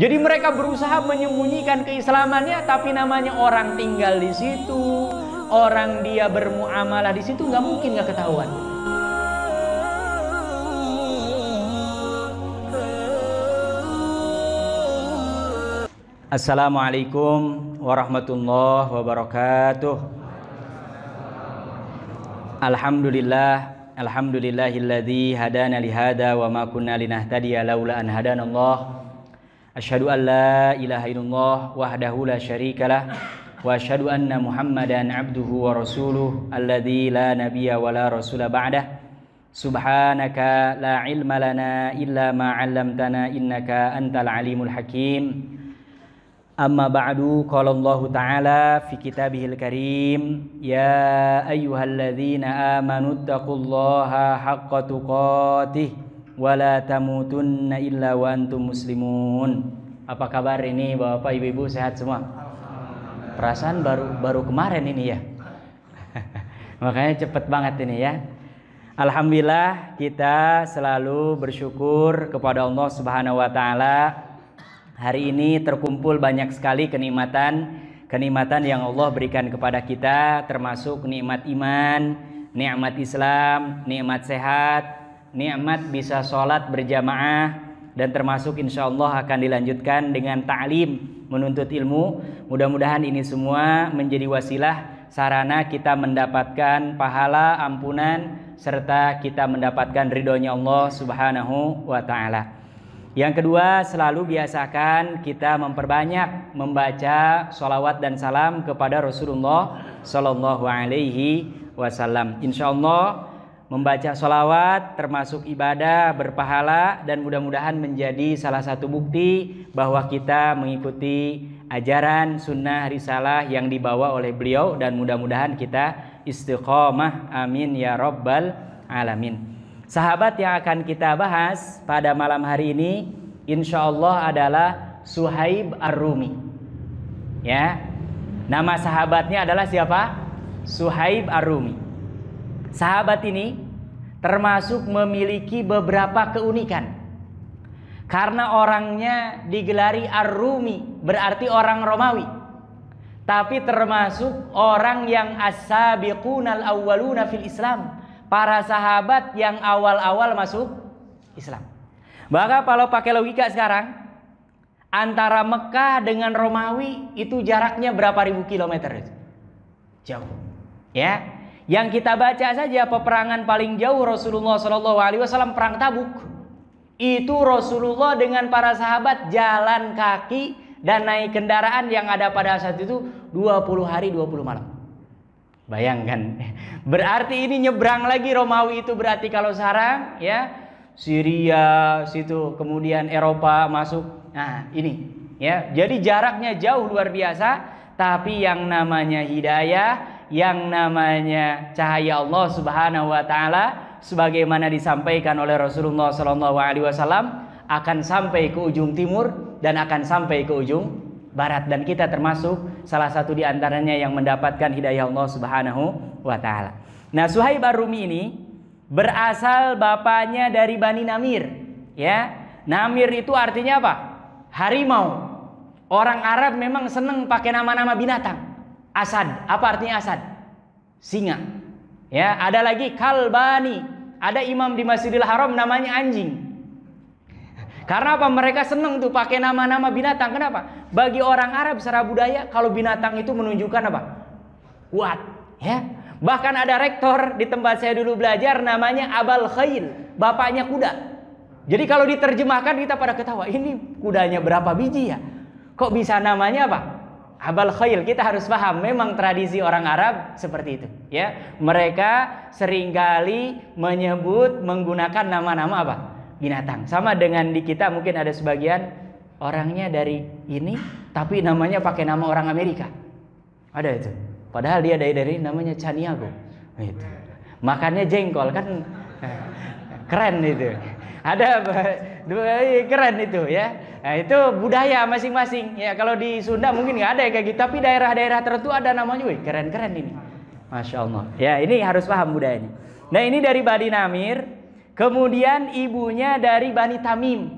Jadi mereka berusaha menyembunyikan keislamannya, tapi namanya orang tinggal di situ, orang dia bermuamalah di situ, nggak mungkin nggak ketahuan. Assalamualaikum warahmatullahi wabarakatuh. Alhamdulillahilladzi hadana lihada wa ma kunna linahtadiya laula an hadanallah. Asyhadu an la ilaha illallah wahdahu la syarikalah wa asyhadu anna Muhammadan abduhu wa rasuluh alladzi la nabiyya wa la rasula ba'dah. Subhanaka la ilma lana illa ma 'allamtana innaka antal alimul hakim. Amma ba'du, qala Allah ta'ala fi kitabihil karim, ya ayyuhalladzina amanu taqullaha haqqa tuqatih wa la tamutunna illa wa antum muslimun. Apa kabar ini Bapak Ibu sehat semua? Perasaan baru kemarin ini ya. Makanya cepet banget ini ya. Alhamdulillah kita selalu bersyukur kepada Allah Subhanahu wa taala. Hari ini terkumpul banyak sekali kenikmatan yang Allah berikan kepada kita, termasuk nikmat iman, nikmat Islam, nikmat sehat, nikmat bisa sholat berjamaah, dan termasuk insya Allah akan dilanjutkan dengan ta'lim, menuntut ilmu. Mudah-mudahan ini semua menjadi wasilah sarana kita mendapatkan pahala, ampunan, serta kita mendapatkan ridhonya Allah Subhanahu wa ta'ala. Yang kedua, selalu biasakan kita memperbanyak membaca sholawat dan salam kepada Rasulullah Sallallahu Alaihi Wasallam. Insya Allah membaca sholawat termasuk ibadah berpahala, dan mudah-mudahan menjadi salah satu bukti bahwa kita mengikuti ajaran sunnah risalah yang dibawa oleh beliau, dan mudah-mudahan kita istiqomah, amin ya rabbal alamin. Sahabat yang akan kita bahas pada malam hari ini insya Allah adalah Suhaib Ar-Rumi. Ya, nama sahabatnya adalah siapa? Suhaib Ar-Rumi. Sahabat ini termasuk memiliki beberapa keunikan. Karena orangnya digelari Ar-Rumi, berarti orang Romawi. Tapi termasuk orang yang as-sabiqunal awwaluna fil Islam. Para sahabat yang awal-awal masuk Islam. Bahkan kalau pakai logika sekarang, antara Mekah dengan Romawi itu jaraknya berapa ribu kilometer itu? Jauh. Ya. Yang kita baca saja peperangan paling jauh Rasulullah SAW, perang Tabuk. Itu Rasulullah dengan para sahabat jalan kaki dan naik kendaraan yang ada pada saat itu 20 hari 20 malam. Bayangkan, berarti ini nyebrang lagi Romawi itu, berarti kalau sekarang ya Syria situ, kemudian Eropa masuk. Nah, ini ya. Jadi jaraknya jauh luar biasa, tapi yang namanya hidayah, yang namanya cahaya Allah Subhanahu wa taala sebagaimana disampaikan oleh Rasulullah sallallahu alaihi wasallam akan sampai ke ujung timur dan akan sampai ke ujung barat, dan kita termasuk salah satu di antaranya yang mendapatkan hidayah Allah Subhanahu wa taala. Nah, Suhaib Ar-Rumi ini berasal bapaknya dari Bani Namir, ya. Namir itu artinya apa? Harimau. Orang Arab memang senang pakai nama-nama binatang. Asad, apa artinya asad? Singa. Ya, ada lagi Kalbani. Ada imam di Masjidil Haram namanya anjing. Karena apa? Mereka senang tuh pakai nama-nama binatang. Kenapa? Bagi orang Arab secara budaya, kalau binatang itu menunjukkan apa? Kuat, ya. Bahkan ada rektor di tempat saya dulu belajar namanya Abal Khail, bapaknya kuda. Jadi kalau diterjemahkan kita pada ketawa, ini kudanya berapa biji ya? Kok bisa namanya apa? Abal Khail. Kita harus paham, memang tradisi orang Arab seperti itu, ya. Mereka seringkali menyebut menggunakan nama-nama apa? Binatang. Sama dengan di kita mungkin ada sebagian orangnya dari ini tapi namanya pakai nama orang Amerika. Ada itu. Padahal dia dari namanya Caniago. Gitu. Makannya jengkol kan keren itu. Ada keren itu ya. Nah, itu budaya masing-masing. Ya, kalau di Sunda mungkin nggak ada ya kayak gitu, tapi daerah-daerah tertentu ada namanya, wih keren-keren ini. Masya Allah. Ya, ini harus paham budayanya. Nah, ini dari Bani Namir. Kemudian ibunya dari Bani Tamim.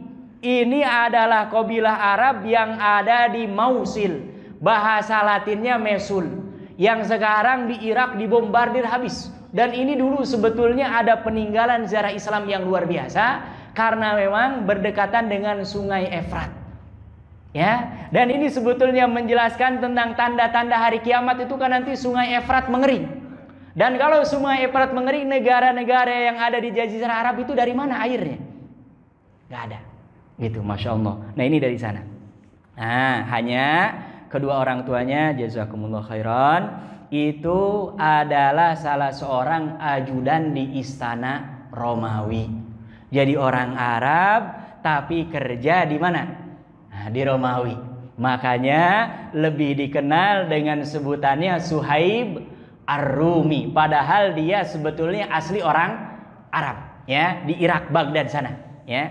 Ini adalah kabilah Arab yang ada di Mausil. Bahasa Latinnya Mesul. Yang sekarang di Irak dibombardir habis. Dan ini dulu sebetulnya ada peninggalan sejarah Islam yang luar biasa. Karena memang berdekatan dengan sungai Efrat. Ya, dan ini sebetulnya menjelaskan tentang tanda-tanda hari kiamat itu kan nanti sungai Efrat mengering. Dan kalau sungai Efrat mengering, negara-negara yang ada di Jazirah Arab itu dari mana airnya? Gak ada. Gitu, Masya Allah. Nah ini dari sana. Nah hanya kedua orang tuanya, jazakumullah khairan, itu adalah salah seorang ajudan di istana Romawi. Jadi orang Arab tapi kerja di mana? Nah, di Romawi. Makanya lebih dikenal dengan sebutannya Suhaib Ar-Rumi. Padahal dia sebetulnya asli orang Arab, ya, di Irak, Baghdad sana, ya.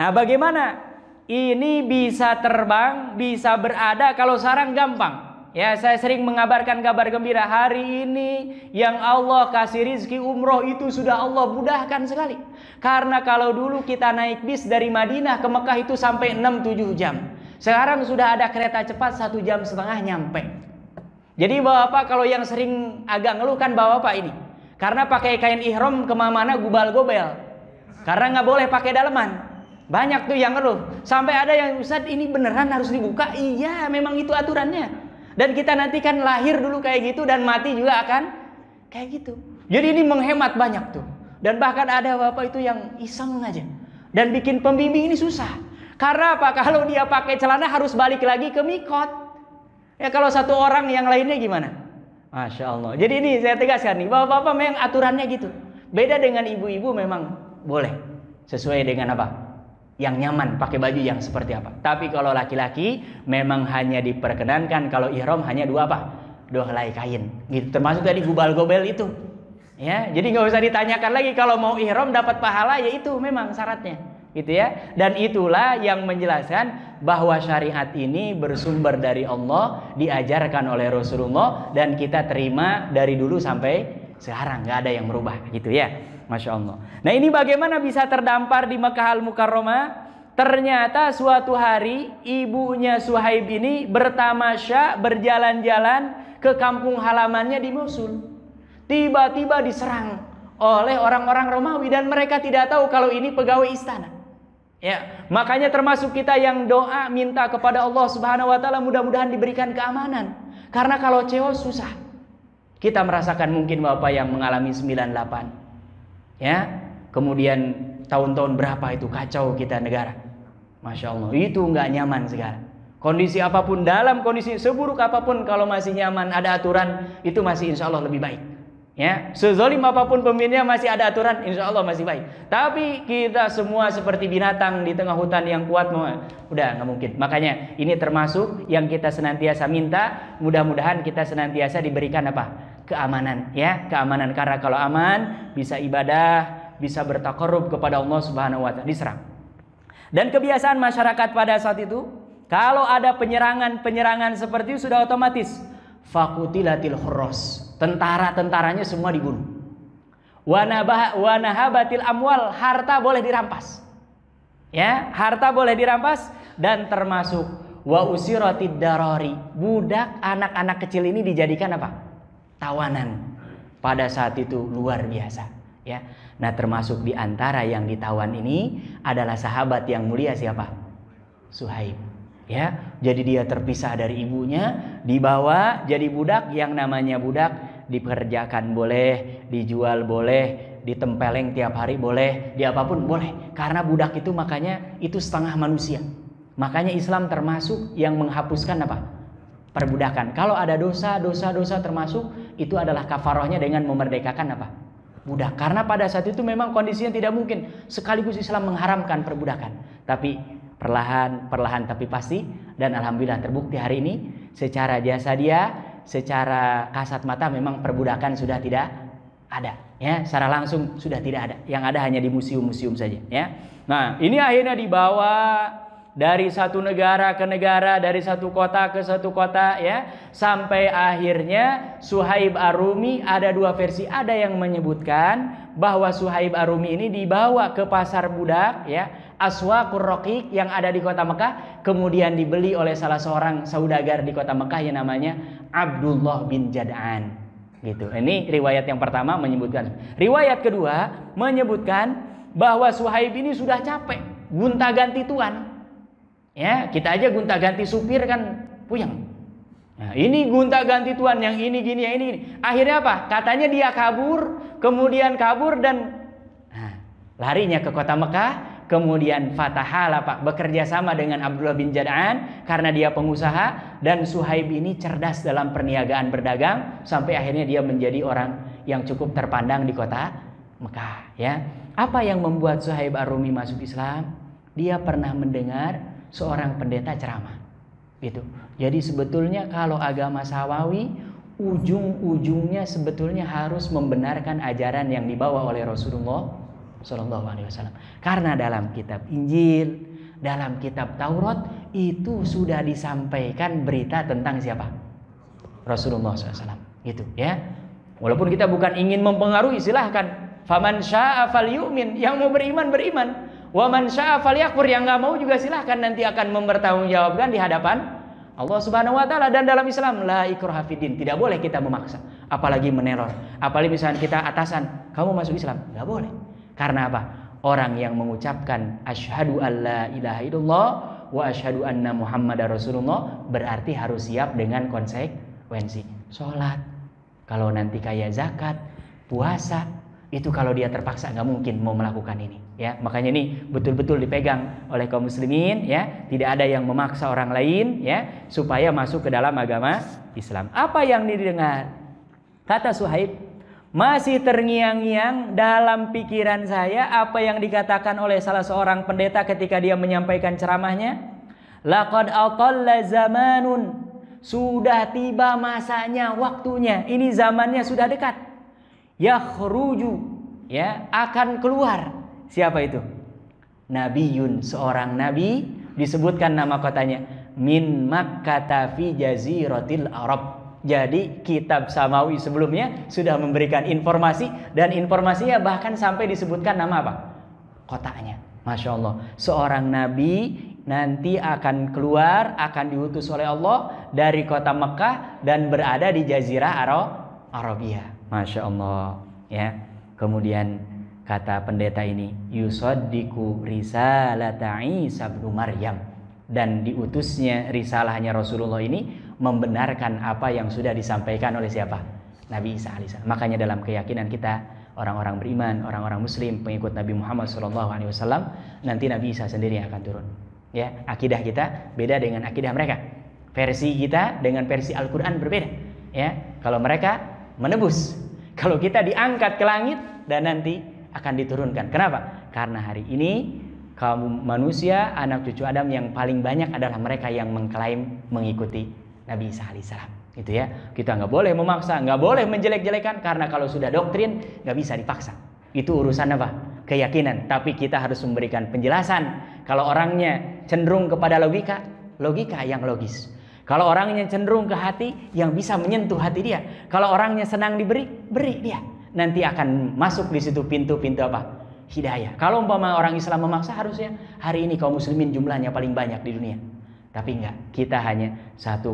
Nah, bagaimana ini bisa terbang, bisa berada kalau sarang gampang? Ya, saya sering mengabarkan kabar gembira hari ini yang Allah kasih rizki umroh itu sudah Allah mudahkan sekali. Karena kalau dulu kita naik bis dari Madinah ke Mekah itu sampai 6-7 jam. Sekarang sudah ada kereta cepat 1,5 jam nyampe. Jadi Bapak kalau yang sering agak ngeluh kan Bapak ini. Karena pakai kain ihram kemana-mana gubal-gobel. Karena nggak boleh pakai daleman. Banyak tuh yang ngeluh. Sampai ada yang, Ustaz ini beneran harus dibuka? Iya, memang itu aturannya. Dan kita nanti kan lahir dulu kayak gitu dan mati juga akan kayak gitu. Jadi ini menghemat banyak tuh. Dan bahkan ada Bapak itu yang iseng aja. Dan bikin pembimbing ini susah. Karena apa? Kalau dia pakai celana harus balik lagi ke mikot. Ya kalau satu orang yang lainnya gimana? Masya Allah. Jadi ini saya tegaskan nih. Bapak-bapak memang aturannya gitu. Beda dengan ibu-ibu memang boleh. Sesuai dengan apa? Yang nyaman, pakai baju yang seperti apa. Tapi kalau laki-laki memang hanya diperkenankan kalau ihram hanya 2 apa? 2 helai kain. Gitu. Termasuk tadi gubal-gobel itu. Ya, jadi nggak usah ditanyakan lagi kalau mau ihram dapat pahala, ya itu memang syaratnya. Gitu ya. Dan itulah yang menjelaskan bahwa syariat ini bersumber dari Allah, diajarkan oleh Rasulullah dan kita terima dari dulu sampai sekarang, nggak ada yang merubah, gitu ya. Masya Allah. Nah ini bagaimana bisa terdampar di Makkah Al-Mukarramah? Ternyata suatu hari ibunya Suhaib ini bertamasya berjalan-jalan ke kampung halamannya di Mosul. Tiba-tiba diserang oleh orang-orang Romawi dan mereka tidak tahu kalau ini pegawai istana. Ya, makanya termasuk kita yang doa minta kepada Allah Subhanahu wa taala mudah-mudahan diberikan keamanan. Karena kalau cewek susah. Kita merasakan mungkin Bapak yang mengalami 98. Ya, kemudian tahun-tahun berapa itu kacau kita negara. Masya Allah, itu nggak nyaman sekarang. Kondisi apapun, dalam kondisi seburuk apapun, kalau masih nyaman, ada aturan, itu masih insya Allah lebih baik. Ya, sezalim apapun pemimpinnya masih ada aturan, insya Allah masih baik. Tapi kita semua seperti binatang di tengah hutan yang kuat, udah nggak mungkin. Makanya ini termasuk yang kita senantiasa minta, mudah-mudahan kita senantiasa diberikan apa? Keamanan, ya, keamanan. Karena kalau aman bisa ibadah, bisa bertakarrub kepada Allah Subhanahu wa taala, diserang. Dan kebiasaan masyarakat pada saat itu, kalau ada penyerangan seperti itu sudah otomatis fakutilatil hurros, tentara-tentaranya semua dibunuh. Wa nahabatil amwal, harta boleh dirampas. Ya, harta boleh dirampas dan termasuk wa usiratid darari, budak anak-anak kecil ini dijadikan apa? Tawanan. Pada saat itu luar biasa, ya. Nah, termasuk di antara yang ditawan ini adalah sahabat yang mulia siapa? Suhaib. Ya, jadi dia terpisah dari ibunya, dibawa jadi budak. Yang namanya budak dipekerjakan boleh, dijual boleh, ditempeleng tiap hari boleh, di apapun boleh. Karena budak itu makanya itu setengah manusia. Makanya Islam termasuk yang menghapuskan apa? Perbudakan. Kalau ada dosa termasuk itu adalah kafarahnya dengan memerdekakan apa? Budak. Karena pada saat itu memang kondisinya tidak mungkin sekaligus Islam mengharamkan perbudakan. Tapi perlahan tapi pasti, dan alhamdulillah terbukti hari ini secara jasa dia, secara kasat mata memang perbudakan sudah tidak ada, ya, secara langsung sudah tidak ada. Yang ada hanya di museum-museum saja, ya. Nah, ini akhirnya dibawa dari satu negara ke negara, dari satu kota ke satu kota, ya, sampai akhirnya Suhaib Ar-Rumi. Ada 2 versi. Ada yang menyebutkan bahwa Suhaib Ar-Rumi ini dibawa ke pasar budak, ya. Aswaqur Raqiq yang ada di kota Mekah, kemudian dibeli oleh salah seorang saudagar di kota Mekah yang namanya Abdullah bin Jad'an. Gitu. Ini riwayat yang pertama menyebutkan. Riwayat kedua menyebutkan bahwa Suhaib ini sudah capek gonta-ganti tuan. Ya, kita aja gonta-ganti supir kan puyeng. Nah, ini gonta-ganti tuan, yang ini gini, yang ini gini. Akhirnya apa? Katanya dia kabur, kemudian kabur dan larinya ke kota Mekah. Kemudian fatahala Pak bekerja sama dengan Abdullah bin Jad'an karena dia pengusaha, dan Suhaib ini cerdas dalam perniagaan berdagang sampai akhirnya dia menjadi orang yang cukup terpandang di kota Mekah. Ya, apa yang membuat Suhaib Ar-Rumi masuk Islam? Dia pernah mendengar seorang pendeta ceramah. Gitu. Jadi sebetulnya kalau agama Samawi ujung-ujungnya sebetulnya harus membenarkan ajaran yang dibawa oleh Rasulullah Sallallahu Alaihi Wasallam. Karena dalam kitab Injil, dalam kitab Taurat itu sudah disampaikan berita tentang siapa? Rasulullah SAW. Gitu ya. Walaupun kita bukan ingin mempengaruhi, silahkan. Faman syaa'a falyu'min, yang mau beriman beriman. Wa man syaa'a falyakfur, yang nggak mau juga silahkan, nanti akan mempertanggungjawabkan di hadapan Allah Subhanahu wa taala. Dan dalam Islam la ikraha fiddin, tidak boleh kita memaksa, apalagi meneror. Apalagi misalnya kita atasan, kamu masuk Islam, nggak boleh. Karena apa? Orang yang mengucapkan asyhadu alla ilaha illallah wa asyhadu anna muhammadar rasulullah berarti harus siap dengan konsekuensi. Sholat, kalau nanti kayak zakat, puasa, itu kalau dia terpaksa nggak mungkin mau melakukan ini. Ya, makanya ini betul-betul dipegang oleh kaum muslimin. Ya, tidak ada yang memaksa orang lain ya supaya masuk ke dalam agama Islam. Apa yang didengar? Kata Suhaib, masih terngiang-ngiang dalam pikiran saya apa yang dikatakan oleh salah seorang pendeta ketika dia menyampaikan ceramahnya. Laqad aqalla zamanun, sudah tiba masanya, waktunya. Ini zamannya sudah dekat. Yakhruju, ya, akan keluar. Siapa itu? Nabiyun, seorang nabi, disebutkan nama kotanya, min Makkah fi jaziratil Arab. Jadi kitab Samawi sebelumnya sudah memberikan informasi, dan informasinya bahkan sampai disebutkan nama apa? Kotanya. Masya Allah. Seorang nabi nanti akan keluar, akan diutus oleh Allah dari kota Mekah dan berada di Jazirah Arabia. Masya Allah. Ya. Kemudian kata pendeta ini, yusaddiqu risalata Isa bin Maryam, dan diutusnya risalahnya Rasulullah ini membenarkan apa yang sudah disampaikan oleh siapa? Nabi Isa alaihissalam. Makanya dalam keyakinan kita, orang-orang beriman, orang-orang muslim, pengikut Nabi Muhammad SAW, nanti Nabi Isa sendiri yang akan turun. Ya, akidah kita beda dengan akidah mereka. Versi kita dengan versi Al-Quran berbeda. Ya, kalau mereka menebus, kalau kita diangkat ke langit dan nanti akan diturunkan. Kenapa? Karena hari ini kaum manusia, anak cucu Adam yang paling banyak adalah mereka yang mengklaim mengikuti Nabi Isa alaihissalam. Itu ya, kita nggak boleh memaksa, nggak boleh menjelek-jelekan, karena kalau sudah doktrin nggak bisa dipaksa. Itu urusan apa? Keyakinan. Tapi kita harus memberikan penjelasan. Kalau orangnya cenderung kepada logika, logika yang logis. Kalau orangnya cenderung ke hati, yang bisa menyentuh hati dia. Kalau orangnya senang diberi, beri dia. Nanti akan masuk di situ pintu-pintu apa? Hidayah. Kalau umpama orang Islam memaksa, harusnya hari ini kaum muslimin jumlahnya paling banyak di dunia. Tapi enggak, kita hanya 1,7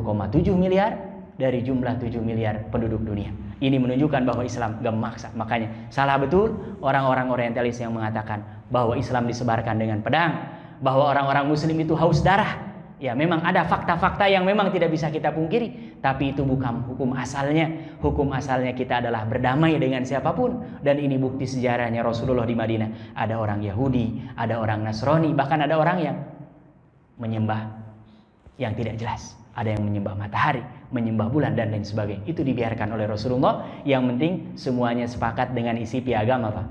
miliar dari jumlah 7 miliar penduduk dunia. Ini menunjukkan bahwa Islam gak memaksa. Makanya salah betul orang-orang orientalis yang mengatakan bahwa Islam disebarkan dengan pedang, bahwa orang-orang muslim itu haus darah. Ya, memang ada fakta-fakta yang memang tidak bisa kita pungkiri, tapi itu bukan hukum asalnya. Hukum asalnya kita adalah berdamai dengan siapapun, dan ini bukti sejarahnya Rasulullah di Madinah. Ada orang Yahudi, ada orang Nasrani, bahkan ada orang yang menyembah yang tidak jelas. Ada yang menyembah matahari, menyembah bulan, dan lain sebagainya. Itu dibiarkan oleh Rasulullah. Yang penting semuanya sepakat dengan isi piagam apa?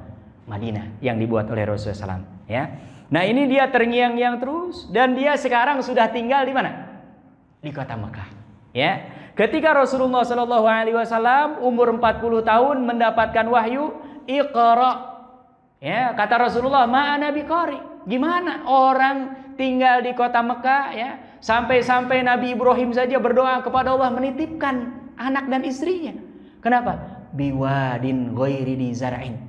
Madinah yang dibuat oleh Rasulullah SAW. Ya. Nah, ini dia terngiang-ngiang terus, dan dia sekarang sudah tinggal di mana? Di kota Mekah. Ya. Ketika Rasulullah SAW umur 40 tahun mendapatkan wahyu, Iqra. Ya, kata Rasulullah, ma'ana biqari. Gimana orang tinggal di kota Mekah, ya, sampai-sampai Nabi Ibrahim saja berdoa kepada Allah menitipkan anak dan istrinya. Kenapa? Biwadin ghairi dzar'in.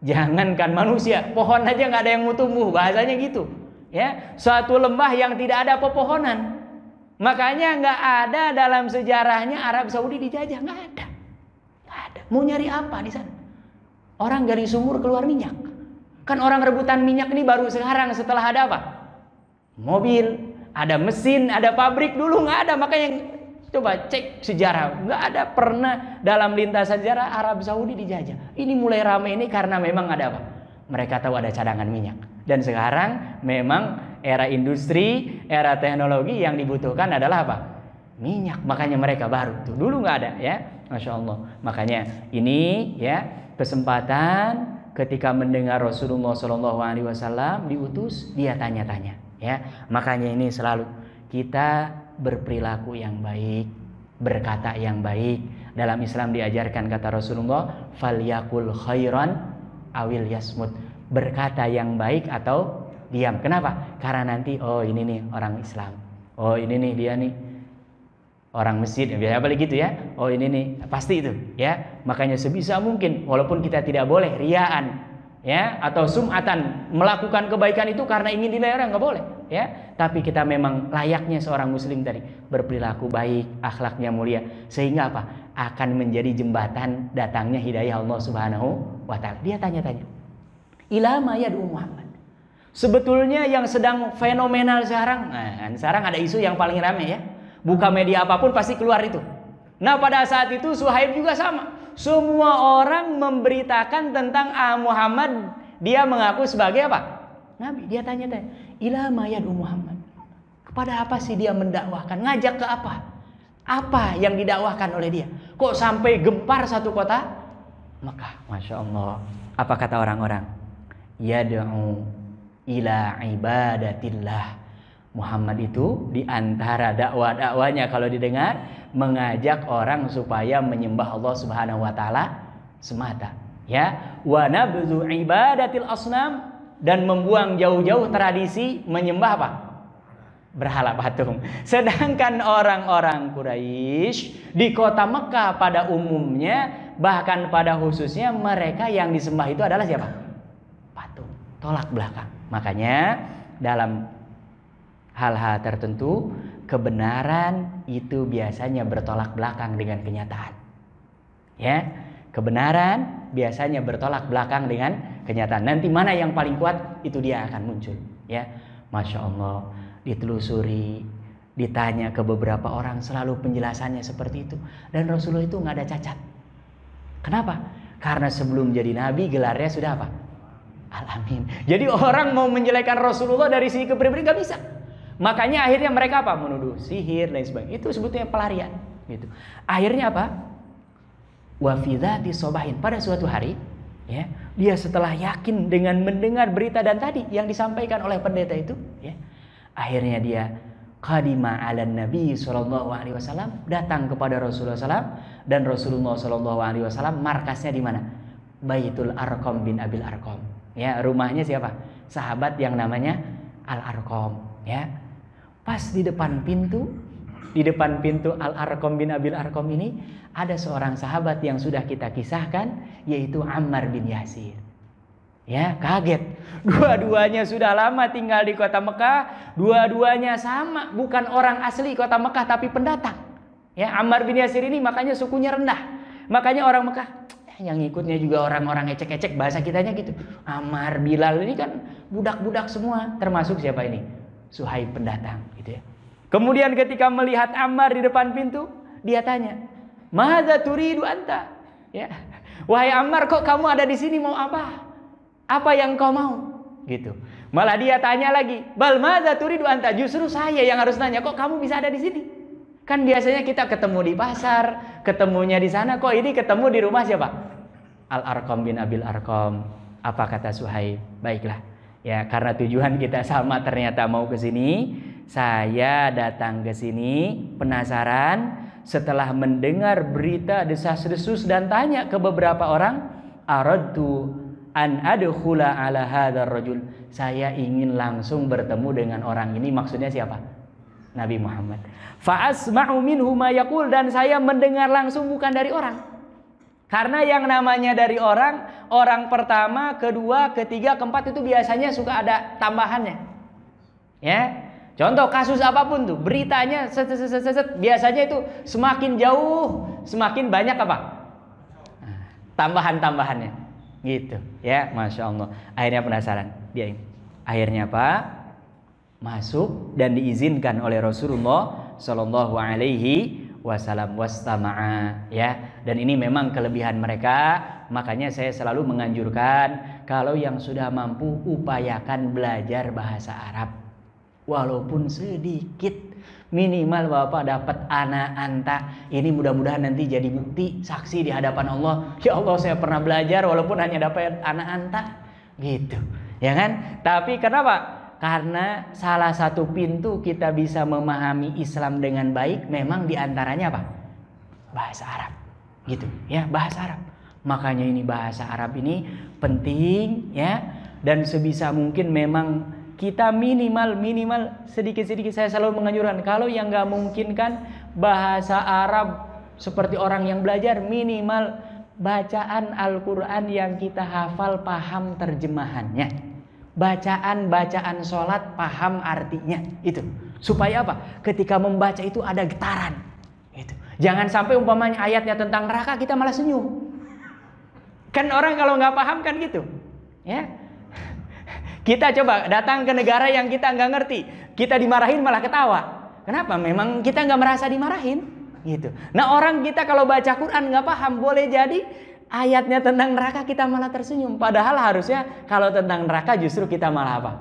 Jangankan manusia, pohon aja nggak ada yang mau tumbuh, bahasanya gitu. ya, suatu lembah yang tidak ada pepohonan. Makanya nggak ada dalam sejarahnya Arab Saudi dijajah, nggak ada. Nggak ada. Mau nyari apa di sana? Orang gali sumur keluar minyak. Kan orang rebutan minyak ini baru sekarang setelah ada apa? Mobil, ada mesin, ada pabrik, dulu nggak ada. Makanya coba cek sejarah, nggak ada pernah dalam lintasan sejarah Arab Saudi dijajah. Ini mulai ramai ini karena memang ada apa? Mereka tahu ada cadangan minyak. Dan sekarang memang era industri, era teknologi yang dibutuhkan adalah apa? Minyak. Makanya mereka baru. Tuh, dulu nggak ada ya. Masya Allah. Makanya ini ya kesempatan ketika mendengar Rasulullah SAW diutus, dia tanya-tanya. Ya, makanya ini selalu kita berperilaku yang baik, berkata yang baik. Dalam Islam diajarkan kata Rasulullah, falyakul khairan awil yasmut, berkata yang baik atau diam. Kenapa? Karena nanti oh ini nih orang Islam, oh ini nih dia nih orang masjid, biasa balik gitu ya. Oh ini nih pasti itu ya. Makanya sebisa mungkin walaupun kita tidak boleh riaan ya atau sum'atan melakukan kebaikan itu karena ingin dinilai orang, nggak boleh ya. Tapi kita memang layaknya seorang muslim tadi berperilaku baik, akhlaknya mulia, sehingga apa? Akan menjadi jembatan datangnya hidayah Allah Subhanahu wa taala. Dia tanya-tanya, ila ma yad'u Muhammad. Sebetulnya yang sedang fenomenal sekarang, nah, sekarang ada isu yang paling ramai ya. Buka media apapun pasti keluar itu. Nah pada saat itu Suhaib juga sama. Semua orang memberitakan tentang Muhammad. Dia mengaku sebagai apa? Nabi. Dia tanya-tanya, ila ma yad'u Muhammad. Kepada apa sih dia mendakwahkan? Ngajak ke apa? Apa yang didakwahkan oleh dia? Kok sampai gempar satu kota Mekah? Masya Allah. Apa kata orang-orang? Yad'u ila ibadatillah. Muhammad itu diantara dakwah-dakwanya kalau didengar mengajak orang supaya menyembah Allah Subhanahu wa taala semata. Ya, wa nabzu ibadatil asnam, dan membuang jauh-jauh tradisi menyembah apa? Berhala patung. Sedangkan orang-orang Quraisy di kota Mekah pada umumnya, bahkan pada khususnya, mereka yang disembah itu adalah siapa? Patung. Tolak belakang. Makanya dalam hal-hal tertentu kebenaran itu biasanya bertolak belakang dengan kenyataan. Ya, kebenaran biasanya bertolak belakang dengan kenyataan. Nanti mana yang paling kuat itu dia akan muncul. Ya, Masya Allah. Ditelusuri, ditanya ke beberapa orang, selalu penjelasannya seperti itu. Dan Rasulullah itu nggak ada cacat. Kenapa? Karena sebelum jadi nabi gelarnya sudah apa? Al-Amin. Jadi orang mau menjelekkan Rasulullah dari sisi kepribadian nggak bisa. Makanya akhirnya mereka apa? Menuduh sihir dan sebagainya. Itu sebetulnya pelarian. Gitu. Akhirnya apa? Wa fi dzati sobahin, pada suatu hari, ya, dia setelah yakin dengan mendengar berita dan tadi yang disampaikan oleh pendeta itu, ya, akhirnya dia qadima ala Nabi sallallahu alaihi wasallam, datang kepada Rasulullah SAW, dan Rasulullah sallallahu alaihi wasallam markasnya di mana? Baitul Arqam bin Abil Arqam. Ya, rumahnya siapa? Sahabat yang namanya Al-Arqam, ya. Pas di depan pintu Al-Arqam bin Abil Arqam ini ada seorang sahabat yang sudah kita kisahkan, yaitu Ammar bin Yasir. Ya, kaget. Dua-duanya sudah lama tinggal di kota Mekah, dua-duanya sama, bukan orang asli kota Mekah tapi pendatang. Ya, Ammar bin Yasir ini makanya sukunya rendah. Makanya orang Mekah yang ngikutnya juga orang-orang ecek-ecek, bahasa kitanya gitu. Ammar, Bilal ini kan budak-budak semua, termasuk siapa ini? Suhaib pendatang, gitu ya. Kemudian ketika melihat Ammar di depan pintu, dia tanya, "Madza turidu anta?" Ya. Wahai Ammar, kok kamu ada di sini, mau apa? Apa yang kau mau? Gitu. Malah dia tanya lagi, "Bal madza turidu anta?" Justru saya yang harus nanya, kok kamu bisa ada di sini? Kan biasanya kita ketemu di pasar, ketemunya di sana, kok ini ketemu di rumah siapa? Al-Arqam bin Abil Arqam. Apa kata Suhaib? Baiklah. Ya, karena tujuan kita sama, ternyata mau ke sini. Saya datang ke sini penasaran, setelah mendengar berita desas-desus dan tanya ke beberapa orang, aradtu an adkhula ala hadzal rajul. Saya ingin langsung bertemu dengan orang ini. Maksudnya siapa? Nabi Muhammad. Fa asma'u minhu ma yaqul, dan saya mendengar langsung, bukan dari orang. Karena yang namanya dari orang pertama, kedua, ketiga, keempat itu biasanya suka ada tambahannya. Ya. Contoh kasus apapun tuh, beritanya biasanya itu semakin jauh, semakin banyak apa? Tambahan-tambahannya. Gitu, ya, Masya Allah. Akhirnya penasaran, dia ini. Akhirnya apa? Masuk dan diizinkan oleh Rasulullah Shallallahu Alaihi Wasallam wastama'a, ya. Dan ini memang kelebihan mereka. Makanya saya selalu menganjurkan kalau yang sudah mampu upayakan belajar bahasa Arab. Walaupun sedikit, minimal Bapak dapat anak anta. Ini mudah-mudahan nanti jadi bukti, saksi di hadapan Allah. Ya Allah, saya pernah belajar walaupun hanya dapat anak anta. Gitu, ya kan? Tapi kenapa? Karena salah satu pintu kita bisa memahami Islam dengan baik memang diantaranya apa? Bahasa Arab. Gitu, ya, bahasa Arab. Makanya ini bahasa Arab ini penting, ya. Dan sebisa mungkin memang kita minimal sedikit-sedikit saya selalu menganjurkan kalau yang nggak mungkin kan bahasa Arab seperti orang yang belajar minimal bacaan Al-Quran yang kita hafal paham terjemahannya, bacaan sholat paham artinya, itu supaya apa? Ketika membaca itu ada getaran. Itu. Jangan sampai umpamanya ayatnya tentang neraka kita malah senyum. Kan orang kalau nggak paham kan gitu, ya. Kita coba datang ke negara yang kita nggak ngerti, kita dimarahin malah ketawa. Kenapa? Memang kita nggak merasa dimarahin, gitu. Nah orang kita kalau baca Quran nggak paham, boleh jadi ayatnya tentang neraka kita malah tersenyum. Padahal harusnya kalau tentang neraka justru kita malah apa?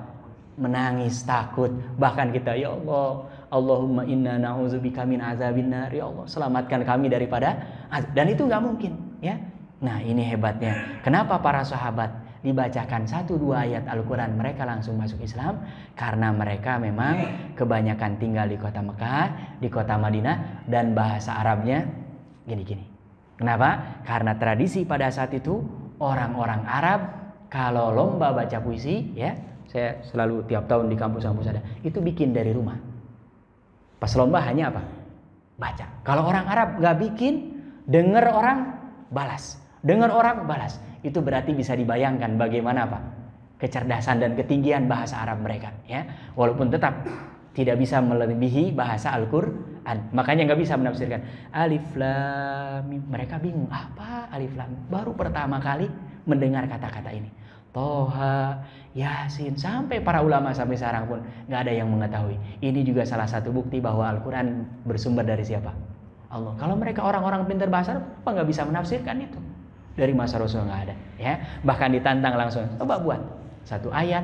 Menangis, takut. Bahkan kita, ya Allah, Allahumma inna na'udzubika min azabin nar. Ya Allah, selamatkan kami daripada azab. Dan itu nggak mungkin, ya. Nah ini hebatnya. Kenapa para sahabat dibacakan 1-2 ayat Al-Quran mereka langsung masuk Islam? Karena mereka memang kebanyakan tinggal di kota Mekah, di kota Madinah, dan bahasa Arabnya gini-gini. Kenapa? Karena tradisi pada saat itu orang-orang Arab kalau lomba baca puisi, ya, saya selalu tiap tahun di kampus-kampus ada, itu bikin dari rumah. Pas lomba hanya apa? Baca. Kalau orang Arab gak bikin, dengar orang balas, dengar orang balas. Itu berarti bisa dibayangkan bagaimana apa? Kecerdasan dan ketinggian bahasa Arab mereka, ya. Walaupun tetap tidak bisa melebihi bahasa Al-Quran. Makanya nggak bisa menafsirkan Alif Lam Mim. Mereka bingung apa Alif Lam Mim. Baru pertama kali mendengar kata-kata ini. Toha, Yasin, sampai para ulama sampai sekarang pun nggak ada yang mengetahui. Ini juga salah satu bukti bahwa Al-Quran bersumber dari siapa? Allah. Kalau mereka orang-orang pintar bahasa Arab, apa nggak bisa menafsirkan itu? Dari masa Rasul nggak ada, ya. Bahkan ditantang langsung, coba buat 1 ayat,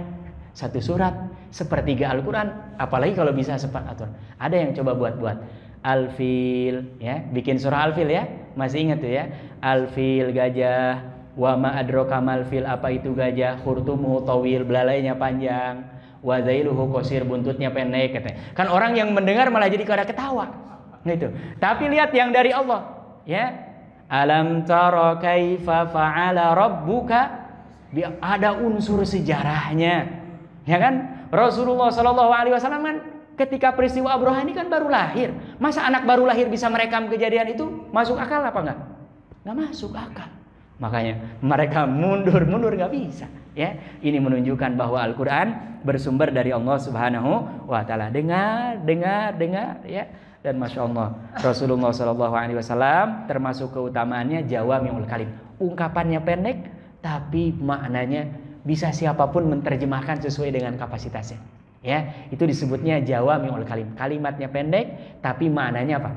1 surat, sepertiga Al-Quran, apalagi kalau bisa sepakat. Ada yang coba buat Al-Fil, ya, bikin surah Al-Fil, ya, masih ingat tuh, ya, Al-Fil gajah, wa ma adraka mal fil, apa itu gajah, khurtumuhu tawil, belalainya panjang, wa zailuhu qasir, buntutnya pendek, katanya. Kan orang yang mendengar malah jadi pada ketawa, gitu. Tapi lihat yang dari Allah, ya. Alam tara kaifa fa'ala rabbuka, ada unsur sejarahnya, ya kan? Rasulullah Shallallahu Alaihi Wasallam kan ketika peristiwa Abraha ini kan baru lahir. Masa anak baru lahir bisa merekam kejadian itu? Masuk akal apa enggak? Nggak masuk akal. Makanya mereka mundur nggak bisa, ya. Ini menunjukkan bahwa Al-Quran bersumber dari Allah Subhanahu wa Ta'ala. Dengar, ya. Dan Masya Allah, Rasulullah SAW termasuk keutamaannya jawami'ul kalim. Ungkapannya pendek, tapi maknanya bisa siapapun menerjemahkan sesuai dengan kapasitasnya. Ya, itu disebutnya jawami'ul kalim. Kalimatnya pendek, tapi maknanya apa?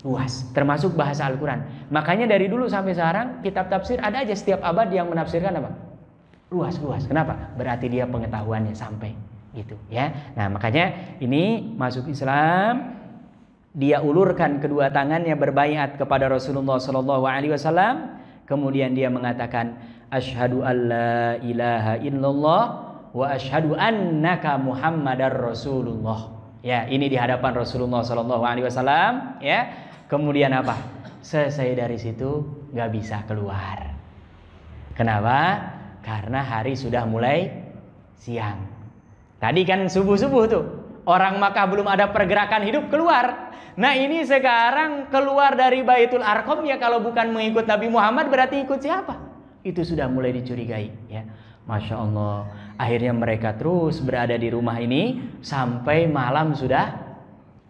Luas. Termasuk bahasa Al-Quran. Makanya dari dulu sampai sekarang kitab tafsir ada aja setiap abad yang menafsirkan apa? Luas. Kenapa? Berarti dia pengetahuannya sampai gitu, ya. Nah makanya ini masuk Islam. Dia ulurkan kedua tangannya berbaiat kepada Rasulullah Sallallahu Alaihi Wasallam. Kemudian dia mengatakan, Ashhadu an la ilaha illallah wa ashhadu annaka Muhammadar Rasulullah. Ya, ini di hadapan Rasulullah Sallallahu Alaihi Wasallam. Ya, kemudian apa? Selesai dari situ nggak bisa keluar. Kenapa? Karena hari sudah mulai siang. Tadi kan subuh tuh. Orang Makkah belum ada pergerakan hidup keluar. Nah ini sekarang keluar dari Baitul Arqam, ya kalau bukan mengikut Nabi Muhammad berarti ikut siapa? Itu sudah mulai dicurigai, ya. Masya Allah. Akhirnya mereka terus berada di rumah ini sampai malam sudah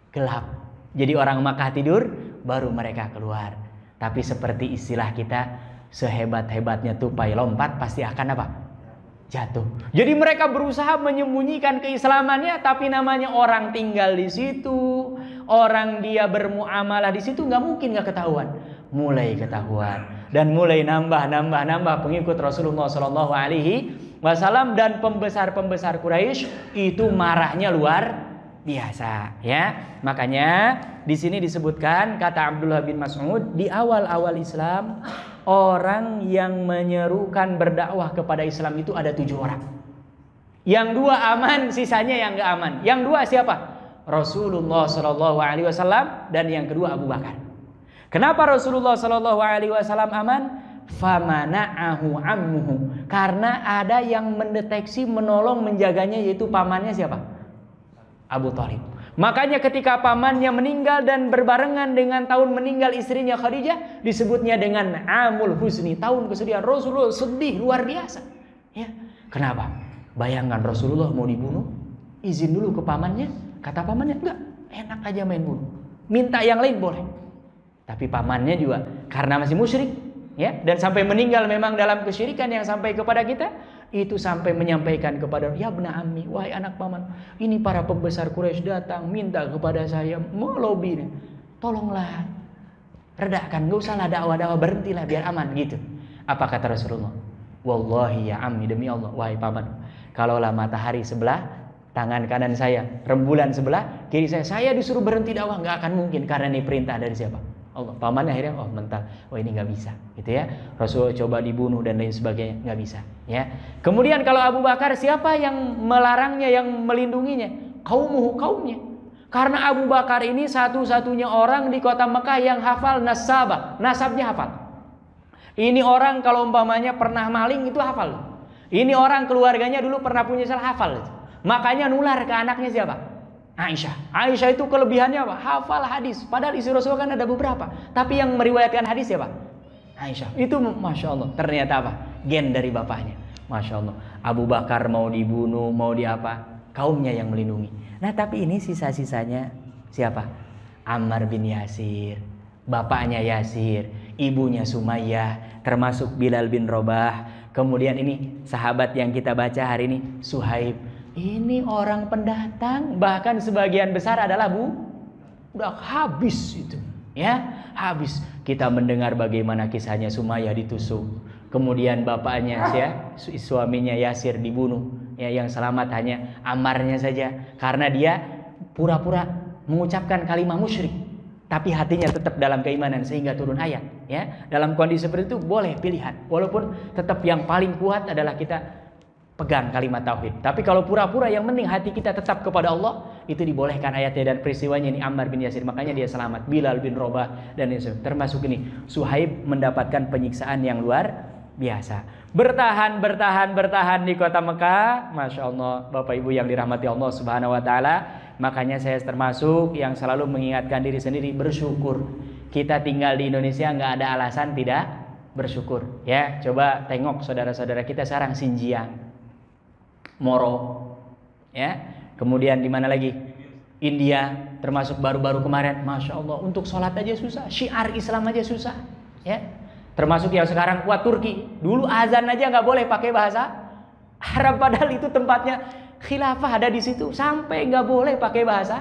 gelap. Jadi orang Makkah tidur, baru mereka keluar. Tapi seperti istilah kita, sehebat-hebatnya tupai lompat pasti akan apa? Jatuh. Jadi mereka berusaha menyembunyikan keislamannya, tapi namanya orang tinggal di situ, orang dia bermuamalah di situ, nggak mungkin nggak ketahuan. Mulai ketahuan dan mulai nambah pengikut Rasulullah Shallallahu Alaihi Wasallam, dan pembesar Quraisy itu marahnya luar biasa, ya. Makanya di sini disebutkan, kata Abdullah bin Mas'ud, di awal-awal Islam orang yang menyerukan berdakwah kepada Islam itu ada 7 orang. Yang 2 aman, sisanya yang gak aman. Yang 2 siapa? Rasulullah Shallallahu Alaihi Wasallam, dan yang kedua Abu Bakar. Kenapa Rasulullah Shallallahu Alaihi Wasallam aman? Famana'ahu ammuhu, karena ada yang mendeteksi, menolong, menjaganya, yaitu pamannya siapa? Abu Thalib. Makanya ketika pamannya meninggal dan berbarengan dengan tahun meninggal istrinya Khadijah, disebutnya dengan Amul Husni, tahun kesedihan. Rasulullah sedih luar biasa. Ya. Kenapa? Bayangkan Rasulullah mau dibunuh, izin dulu ke pamannya. Kata pamannya, enggak, enak aja main bunuh. Minta yang lain boleh. Tapi pamannya juga karena masih musyrik, ya, dan sampai meninggal memang dalam kesyirikan yang sampai kepada kita, itu sampai menyampaikan kepada, ya bna ammi, wahai anak paman, ini para pembesar Quraisy datang minta kepada saya, melobi, tolonglah redakan, gak usahlah dakwah-dakwah, berhentilah biar aman gitu. Apa kata Rasulullah? Wallahi ya ammi, demi Allah wahai paman, kalaulah matahari sebelah tangan kanan saya, rembulan sebelah kiri saya disuruh berhenti dakwah, nggak akan mungkin, karena ini perintah dari siapa? Allah. Pamannya akhirnya mental, ini nggak bisa, gitu ya. Rasul coba dibunuh dan lain sebagainya, nggak bisa, ya. Kemudian kalau Abu Bakar, siapa yang melarangnya, yang melindunginya? Kaumnya. Karena Abu Bakar ini satu-satunya orang di kota Mekah yang hafal nasabnya hafal. Ini orang kalau umpamanya pernah maling itu hafal. Ini orang keluarganya dulu pernah punya salah, hafal. Makanya nular ke anaknya siapa? Aisyah itu kelebihannya apa? Hafal hadis. Padahal isi Rasul kan ada beberapa, tapi yang meriwayatkan hadis siapa? Aisyah. Itu masya Allah, ternyata apa? Gen dari bapaknya. Masya Allah. Abu Bakar mau dibunuh, mau diapa, kaumnya yang melindungi. Nah tapi ini sisa-sisanya siapa? Ammar bin Yasir, bapaknya Yasir, ibunya Sumayyah, termasuk Bilal bin Rabah. Kemudian ini sahabat yang kita baca hari ini, Suhaib. Ini orang pendatang, bahkan sebagian besar adalah udah habis itu, ya, habis. Kita mendengar bagaimana kisahnya Sumayyah ditusuk, kemudian bapaknya suaminya Yasir dibunuh, ya, yang selamat hanya Ammarnya saja, karena dia pura-pura mengucapkan kalimat musyrik, tapi hatinya tetap dalam keimanan, sehingga turun ayat, ya. Dalam kondisi seperti itu boleh pilihan, walaupun tetap yang paling kuat adalah kita pegang kalimat tauhid. Tapi kalau pura-pura, yang penting hati kita tetap kepada Allah, itu dibolehkan ayatnya dan peristiwanya. Ini Ammar bin Yasir, makanya dia selamat. Bilal bin Rabah dan termasuk ini Suhaib mendapatkan penyiksaan yang luar biasa. Bertahan di kota Mekah, masya Allah, Bapak Ibu yang dirahmati Allah Subhanahu Wa Taala. Makanya saya termasuk yang selalu mengingatkan diri sendiri bersyukur. Kita tinggal di Indonesia nggak ada alasan tidak bersyukur. Ya, coba tengok saudara-saudara kita sekarang Xinjiang, Moro, ya, kemudian di mana lagi? India, termasuk baru-baru kemarin, masya Allah, untuk sholat aja susah, syiar Islam aja susah, ya. Termasuk yang sekarang kuat Turki, dulu azan aja nggak boleh pakai bahasa Arab, padahal itu tempatnya khilafah ada di situ, sampai nggak boleh pakai bahasa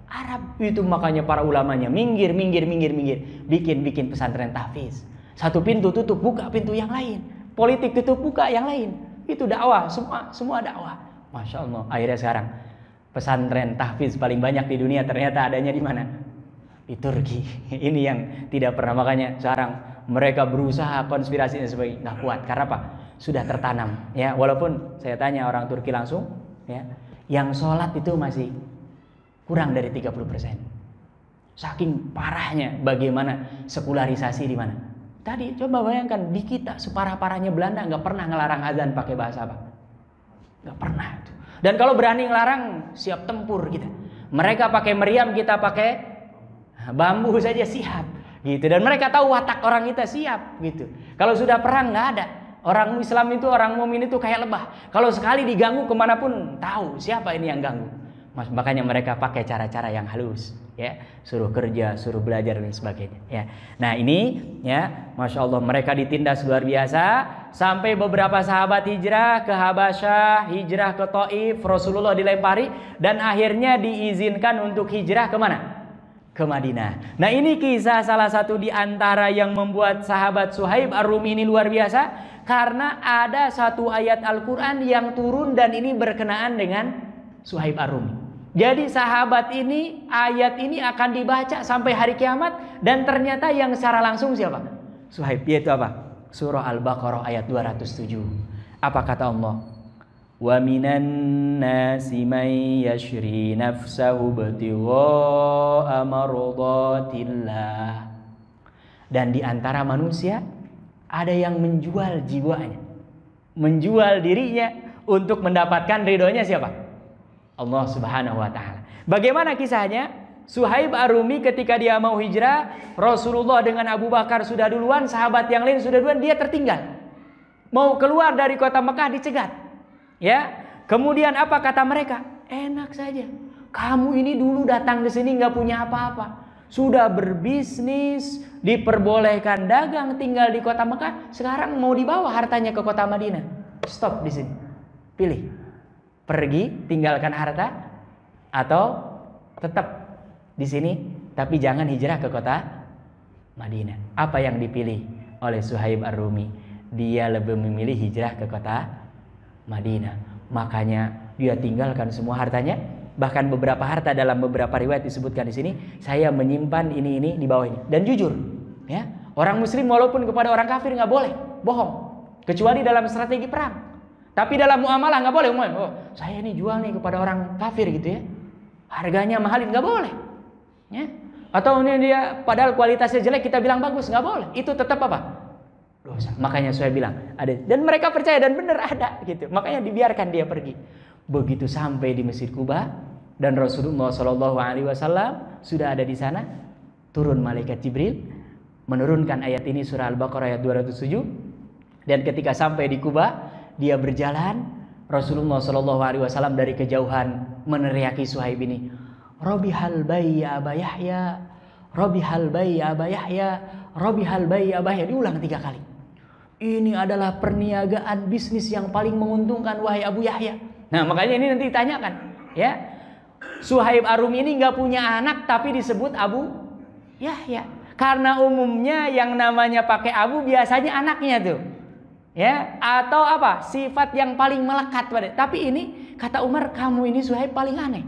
Arab. Itu makanya para ulamanya minggir, bikin pesantren tahfiz. Satu pintu tutup, buka pintu yang lain. Politik tutup, buka yang lain. Itu dakwah, semua dakwah. Masya Allah. Akhirnya sekarang pesantren tahfiz paling banyak di dunia ternyata adanya di mana? Di Turki. Ini yang tidak pernah, makanya sekarang mereka berusaha konspirasi dan sebagainya, nggak kuat. Karena apa? Sudah tertanam. Ya, walaupun saya tanya orang Turki langsung, ya, yang sholat itu masih kurang dari 30%. Saking parahnya bagaimana sekularisasi di mana. Tadi coba bayangkan, di kita separah-parahnya Belanda nggak pernah ngelarang azan pakai bahasa apa? Nggak pernah. Dan kalau berani ngelarang, siap tempur kita. Mereka pakai meriam, kita pakai bambu saja siap, gitu. Dan mereka tahu watak orang kita siap, gitu. Kalau sudah perang nggak ada. Orang Islam itu, orang mukmin itu kayak lebah. Kalau sekali diganggu kemanapun tahu siapa ini yang ganggu. Makanya mereka pakai cara-cara yang halus, ya, suruh kerja, suruh belajar dan sebagainya. Ya. Nah ini, ya, masya Allah mereka ditindas luar biasa sampai beberapa sahabat hijrah ke Habasyah, hijrah ke Taif, Rasulullah dilempari dan akhirnya diizinkan untuk hijrah kemana? Ke Madinah. Nah ini kisah salah satu di antara yang membuat sahabat Suhaib Ar-Rumi ini luar biasa. Karena ada satu ayat Al-Quran yang turun dan ini berkenaan dengan Suhaib Ar-Rumi. Jadi sahabat ini, ayat ini akan dibaca sampai hari kiamat. Dan ternyata yang secara langsung siapa? Suhaib, yaitu apa? Surah Al-Baqarah ayat 207. Apa kata Allah? Wa minan nasi man yashri nafsahu ibtigha'a mardatillah. Dan di antara manusia ada yang menjual jiwanya, menjual dirinya untuk mendapatkan ridhonya siapa? Allah Subhanahu wa taala. Bagaimana kisahnya? Suhaib Ar-Rumi ketika dia mau hijrah, Rasulullah dengan Abu Bakar sudah duluan, sahabat yang lain sudah duluan, dia tertinggal. Mau keluar dari kota Mekah dicegat. Ya. Kemudian apa kata mereka? Enak saja. Kamu ini dulu datang ke sini nggak punya apa-apa. Sudah berbisnis, diperbolehkan dagang, tinggal di kota Mekah. Sekarang mau dibawa hartanya ke kota Madinah. Stop di sini. Pilih. Pergi, tinggalkan harta, atau tetap di sini, tapi jangan hijrah ke kota Madinah. Apa yang dipilih oleh Suhaib Ar-Rumi? Dia lebih memilih hijrah ke kota Madinah. Makanya dia tinggalkan semua hartanya. Bahkan beberapa harta dalam beberapa riwayat disebutkan di sini, saya menyimpan ini di bawah ini. Dan jujur, ya, orang Muslim walaupun kepada orang kafir nggak boleh bohong, kecuali dalam strategi perang. Tapi dalam muamalah nggak boleh. Oh, saya ini jual nih kepada orang kafir gitu ya, harganya mahalin, nggak boleh. Ya. Atau ini dia padahal kualitasnya jelek kita bilang bagus, nggak boleh. Itu tetap apa? Dosa. Makanya saya bilang ada. Dan mereka percaya dan benar ada gitu. Makanya dibiarkan dia pergi. Begitu sampai di Masjid Kuba dan Rasulullah SAW sudah ada di sana, turun malaikat Jibril menurunkan ayat ini, surah Al-Baqarah ayat 207. Dan ketika sampai di Kuba, dia berjalan, Rasulullah SAW dari kejauhan meneriaki Suhaib ini, Robihal bayi ya Aba Yahya, Robihal bayi ya Aba Yahya, Robihal bayi ya Aba Yahya. Diulang 3 kali. Ini adalah perniagaan bisnis yang paling menguntungkan wahai Abu Yahya. Nah makanya ini nanti ditanyakan, ya, Suhaib Ar-Rumi ini nggak punya anak tapi disebut Abu Yahya. Karena umumnya yang namanya pakai Abu biasanya anaknya tuh, ya, atau apa sifat yang paling melekat pada. Tapi ini kata Umar, kamu ini Suhaib paling aneh.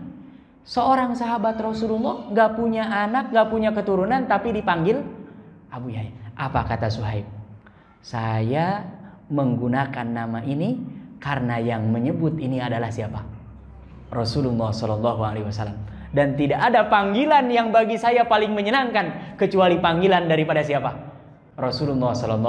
Seorang sahabat Rasulullah nggak punya anak, nggak punya keturunan tapi dipanggil Abu Yahya. Apa kata Suhaib? Saya menggunakan nama ini karena yang menyebut ini adalah siapa? Rasulullah SAW. Dan tidak ada panggilan yang bagi saya paling menyenangkan kecuali panggilan daripada siapa? Rasulullah SAW.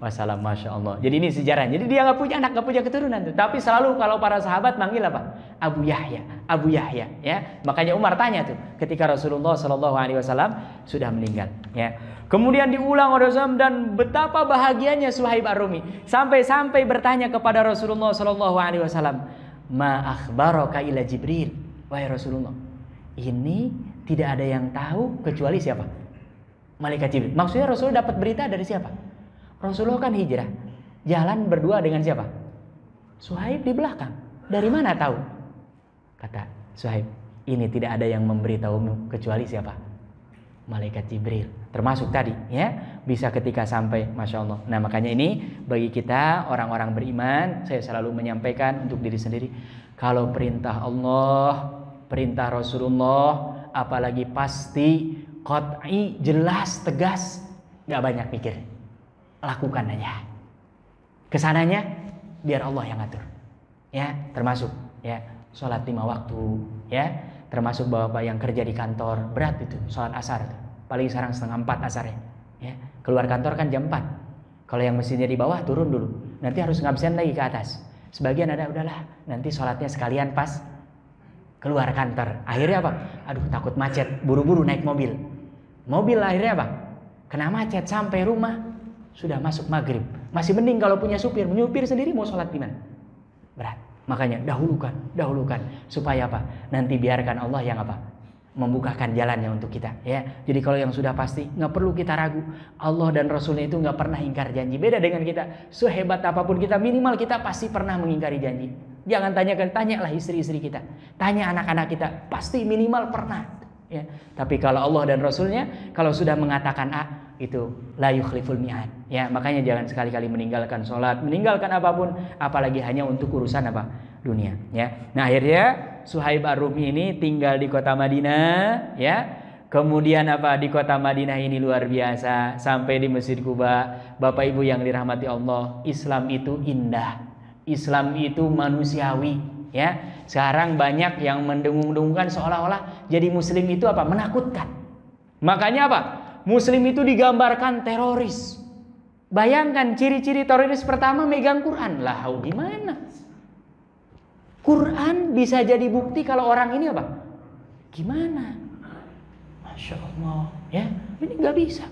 Masya Allah. Jadi ini sejarahnya. Jadi dia nggak punya anak, nggak punya keturunan tuh. Tapi selalu kalau para sahabat manggil apa? Abu Yahya, Abu Yahya. Ya. Makanya Umar tanya tuh ketika Rasulullah SAW sudah meninggal. Ya. Kemudian diulang oleh Rasulullah dan betapa bahagianya Suhaib Ar-Rumi sampai bertanya kepada Rasulullah SAW, Ma akhbaraka ila Jibril, wahai Rasulullah, ini tidak ada yang tahu kecuali siapa? Malaikat Jibril. Maksudnya Rasulullah dapat berita dari siapa? Rasulullah kan hijrah, jalan berdua dengan siapa? Suhaib di belakang. Dari mana tahu? Kata Suhaib, ini tidak ada yang memberitahu kecuali siapa? Malaikat Jibril. Termasuk tadi, ya, bisa ketika sampai, masya Allah. Nah makanya ini bagi kita orang-orang beriman, saya selalu menyampaikan untuk diri sendiri, kalau perintah Allah, perintah Rasulullah, apalagi pasti, qat'i, jelas, tegas, nggak banyak mikir, lakukan aja. Kesananya biar Allah yang ngatur, ya, termasuk, ya, sholat 5 waktu, ya. Termasuk bapak yang kerja di kantor, berat itu sholat asar itu. Paling sekarang 3:30 asarnya, ya. Keluar kantor kan jam 4. Kalau yang mesinnya di bawah turun dulu, nanti harus ngabsen lagi ke atas. Sebagian ada udahlah, nanti sholatnya sekalian pas keluar kantor. Akhirnya apa? Aduh takut macet, buru-buru naik mobil. Mobil akhirnya apa? Kena macet sampai rumah Sudah masuk maghrib. Masih mending kalau punya supir. Menyupir sendiri mau sholat di mana? Berat. Makanya dahulukan. Supaya apa? Nanti biarkan Allah yang apa? Membukakan jalannya untuk kita. Ya. Jadi kalau yang sudah pasti, nggak perlu kita ragu. Allah dan Rasulnya itu nggak pernah ingkar janji. Beda dengan kita. Sehebat apapun kita, minimal kita pasti pernah mengingkari janji. Jangan tanyalah istri-istri kita. Tanya anak-anak kita. Pasti minimal pernah. Ya. Tapi kalau Allah dan Rasulnya, kalau sudah mengatakan A, itu la yukhliful mi'ad. Ya, makanya jangan sekali-kali meninggalkan sholat, meninggalkan apapun, apalagi hanya untuk urusan apa? Dunia. Ya. Nah akhirnya Suhaib Ar-Rumi ini tinggal di kota Madinah. Ya. Kemudian apa? Di kota Madinah ini luar biasa. Sampai di Masjid Quba. Bapak Ibu yang dirahmati Allah, Islam itu indah. Islam itu manusiawi. Ya, sekarang banyak yang mendengung-dengungkan seolah-olah jadi muslim itu apa? Menakutkan. Makanya apa? Muslim itu digambarkan teroris. Bayangkan ciri-ciri teroris pertama megang Quran. Lah, gimana? Quran bisa jadi bukti kalau orang ini apa? Gimana? Masya Allah. Ya, ini nggak bisa.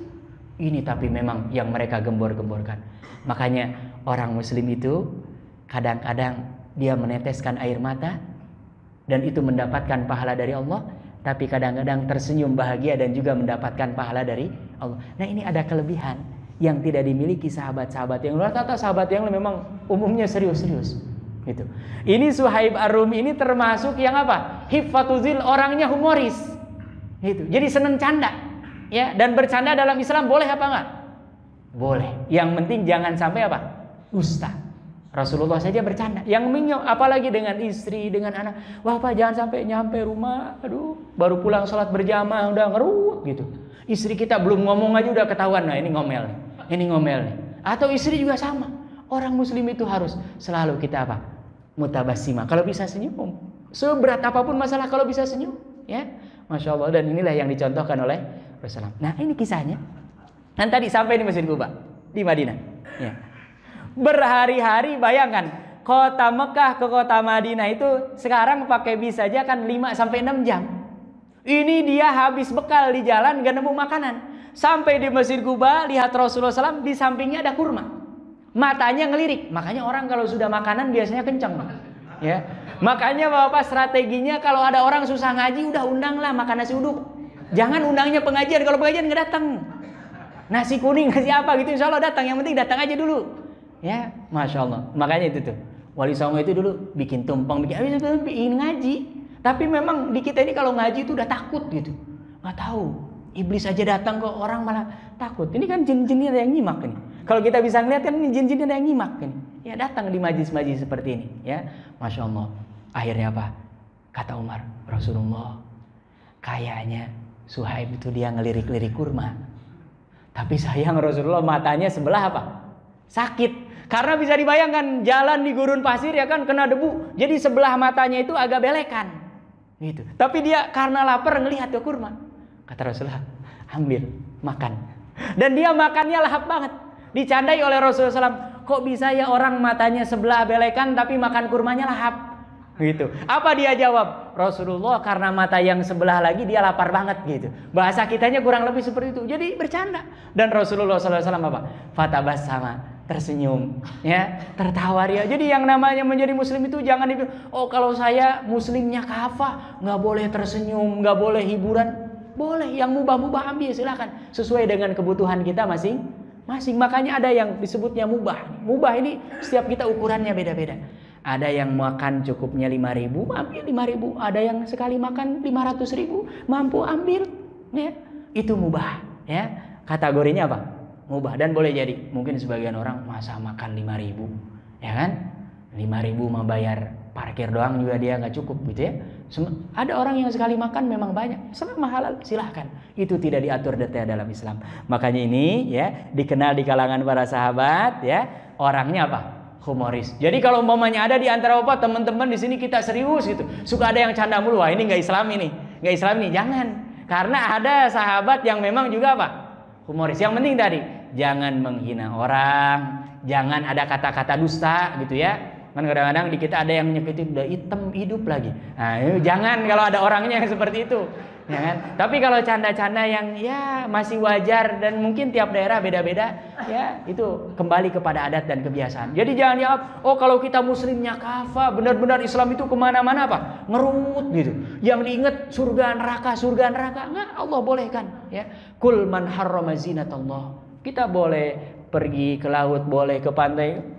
Ini tapi memang yang mereka gembor-gemborkan. Makanya orang muslim itu kadang-kadang dia meneteskan air mata dan itu mendapatkan pahala dari Allah, tapi kadang-kadang tersenyum bahagia dan juga mendapatkan pahala dari Allah. Nah ini ada kelebihan yang tidak dimiliki sahabat-sahabat yang luar kata sahabat yang memang umumnya serius-serius. Gitu. Ini Suhaib Ar-Rumi ini termasuk yang apa? Hiffatuzil, orangnya humoris. Gitu. Jadi seneng canda. Ya, dan bercanda dalam Islam boleh apa enggak? Boleh. Yang penting jangan sampai apa? Dusta. Rasulullah saja bercanda. Yang minyok apalagi dengan istri, dengan anak. Wah Pak jangan sampai nyampe rumah, aduh baru pulang sholat berjamaah udah ngeruh gitu. Istri kita belum ngomong aja udah ketahuan. Nah ini ngomel nih. Ini ngomel nih. Atau istri juga sama. Orang muslim itu harus selalu kita apa? Mutabassimah. Kalau bisa senyum. Seberat apapun masalah kalau bisa senyum. Ya, Masya Allah. Dan inilah yang dicontohkan oleh Rasulullah. Nah ini kisahnya. Dan tadi sampai di Masjid Quba di Madinah. Ya. Berhari-hari bayangkan kota Mekah ke kota Madinah itu sekarang pakai bis saja kan 5-6 jam. Ini dia habis bekal di jalan gak nemu makanan. Sampai di Masjid Quba lihat Rasulullah SAW di sampingnya ada kurma. Matanya ngelirik. Makanya orang kalau sudah makanan biasanya kencang. Ya. Makanya Bapak strateginya kalau ada orang susah ngaji udah undanglah makan nasi uduk. Jangan undangnya pengajian, kalau pengajian nggak datang. Nasi kuning ngasih apa gitu insya Allah datang. Yang penting datang aja dulu. Ya, Masya Allah. Makanya itu tuh Wali Songo itu dulu bikin tumpeng, bikin ngaji. Tapi memang di kita ini kalau ngaji itu udah takut gitu. Nggak tahu. Iblis aja datang kok orang malah takut. Ini kan jin-jinnya ada yang nyimak ini. Kalau kita bisa ngeliat kan ini jin-jinnya ada yang nyimak ini. Ya datang di majlis-majlis seperti ini. Ya, Masya Allah. Akhirnya apa? Kata Umar, Rasulullah, kayaknya Suhaib itu dia ngelirik-lirik kurma. Tapi sayang Rasulullah matanya sebelah apa? Sakit. Karena bisa dibayangkan jalan di gurun pasir ya kan kena debu. Jadi sebelah matanya itu agak belekan. Gitu. Tapi dia karena lapar ngelihat ke kurma. Kata Rasulullah, ambil, makan. Dan dia makannya lahap banget. Dicandai oleh Rasulullah SAW. Kok bisa ya orang matanya sebelah belekan tapi makan kurmanya lahap? Gitu. Apa dia jawab? Rasulullah karena mata yang sebelah lagi dia lapar banget gitu. Bahasa kitanya kurang lebih seperti itu. Jadi bercanda. Dan Rasulullah SAW apa? Fatabas sama. Tersenyum, ya, tertawa dia. Jadi yang namanya menjadi muslim itu jangan dibilang, oh kalau saya muslimnya kafah, nggak boleh tersenyum, nggak boleh hiburan. Boleh, yang mubah-mubah ambil silakan. Sesuai dengan kebutuhan kita masing-masing. Makanya ada yang disebutnya mubah. Mubah ini setiap kita ukurannya beda-beda. Ada yang makan cukupnya 5.000, ambil 5.000. Ada yang sekali makan 500.000, mampu ambil. Ya, itu mubah. Ya, kategorinya apa? Mubah. Dan boleh jadi mungkin sebagian orang masa makan 5.000 ya kan 5.000 mau bayar parkir doang juga dia nggak cukup gitu ya. Ada orang yang sekali makan memang banyak selama halal silahkan, itu tidak diatur detail dalam Islam. Makanya ini ya dikenal di kalangan para sahabat ya orangnya apa? Humoris. Jadi kalau umpamanya ada di antara bapak teman-teman di sini kita serius gitu suka ada yang canda mulu, wah ini nggak Islam ini nggak Islam nih, jangan. Karena ada sahabat yang memang juga apa? Humoris. Yang penting tadi jangan menghina orang, jangan ada kata-kata dusta gitu ya. Kan kadang-kadang di kita ada yang nyakitin udah hitam hidup lagi. Nah, jangan kalau ada orangnya yang seperti itu. Ya kan? Tapi kalau canda-canda yang ya masih wajar dan mungkin tiap daerah beda-beda, ya itu kembali kepada adat dan kebiasaan. Jadi jangan dianggap, oh kalau kita muslimnya kafah, benar-benar Islam itu kemana-mana apa? Ngerut gitu. Yang diingat surga neraka. Enggak, Allah bolehkan. Ya. Kul man harrama zinatallah. Kita boleh pergi ke laut, boleh ke pantai.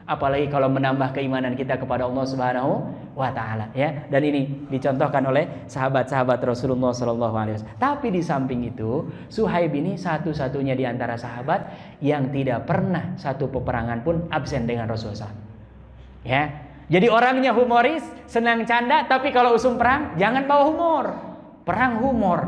Apalagi kalau menambah keimanan kita kepada Allah Subhanahu wa taala, ya. Dan ini dicontohkan oleh sahabat-sahabat Rasulullah sallallahu alaihi wasallam. Tapi di samping itu, Suhaib ini satu-satunya di antara sahabat yang tidak pernah satu peperangan pun absen dengan Rasulullah. Ya. Jadi orangnya humoris, senang canda, tapi kalau usum perang jangan bawa humor. Perang humor.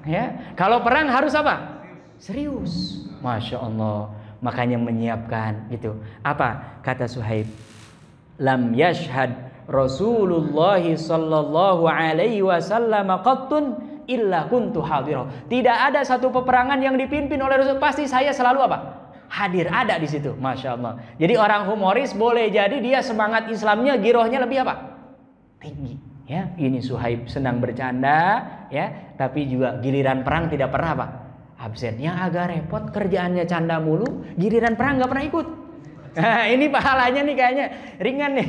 Ya. Kalau perang harus apa? Serius. Masya Allah. Makanya menyiapkan gitu. Apa kata Suhaib? Lam yashhad Rasulullah sallallahu alaihi wasallam qattun illa kuntu hadira. Tidak ada satu peperangan yang dipimpin oleh Rasul, pasti saya selalu apa? Hadir, ada di situ. Masya Allah. Jadi orang humoris boleh jadi dia semangat Islamnya, girohnya lebih apa? Tinggi. Ya, ini Suhaib senang bercanda, ya, tapi juga giliran perang tidak pernah apa? Absen. Yang agak repot kerjaannya canda mulu, giliran perang nggak pernah ikut. Nah, ini pahalanya nih kayaknya ringan nih.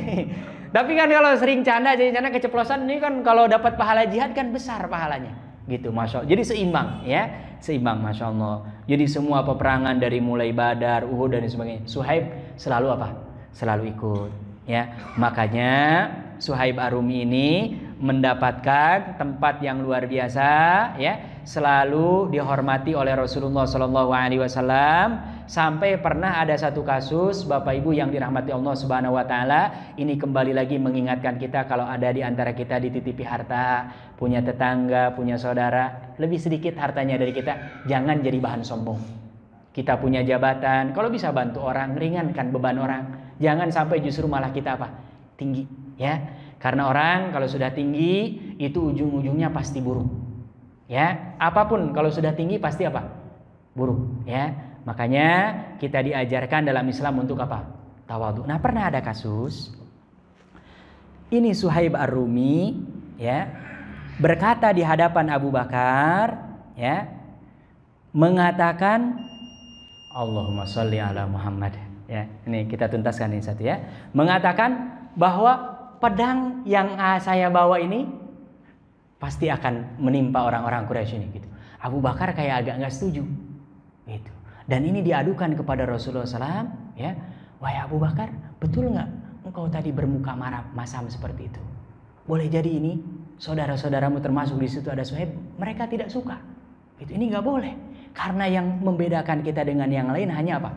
Tapi kan kalau sering canda jadi canda keceplosan, ini kan kalau dapat pahala jihad kan besar pahalanya. Gitu, Masya Allah. Jadi seimbang, ya, seimbang, Masya Allah. Jadi semua peperangan dari mulai Badar, Uhud dan sebagainya, Suhaib selalu apa? Selalu ikut. Ya, makanya Suhaib Ar-Rumi ini mendapatkan tempat yang luar biasa, ya, selalu dihormati oleh Rasulullah Shallallahu Alaihi Wasallam. Sampai pernah ada satu kasus, Bapak Ibu yang dirahmati Allah Subhanahu Wa Taala, ini kembali lagi mengingatkan kita kalau ada di antara kita dititipi harta, punya tetangga, punya saudara, lebih sedikit hartanya dari kita, jangan jadi bahan sombong. Kita punya jabatan, kalau bisa bantu orang, ringankan beban orang. Jangan sampai justru malah kita apa? Tinggi, ya. Karena orang kalau sudah tinggi itu ujung-ujungnya pasti buruk. Ya, apapun kalau sudah tinggi pasti apa? Buruk, ya. Makanya kita diajarkan dalam Islam untuk apa? Tawadhu. Nah, pernah ada kasus ini Suhaib Ar-Rumi, ya, berkata di hadapan Abu Bakar, ya, mengatakan Allahumma sholli ala Muhammad. Ya, ini kita tuntaskan ini satu, ya. Mengatakan bahwa pedang yang saya bawa ini pasti akan menimpa orang-orang Quraisy ini gitu. Abu Bakar kayak agak nggak setuju gitu. Dan ini diadukan kepada Rasulullah SAW, ya. Wahai Abu Bakar, betul nggak engkau tadi bermuka marah masam seperti itu? Boleh jadi ini saudara-saudaramu termasuk di situ ada Suhaib, mereka tidak suka. Gitu. Ini nggak boleh. Karena yang membedakan kita dengan yang lain hanya apa?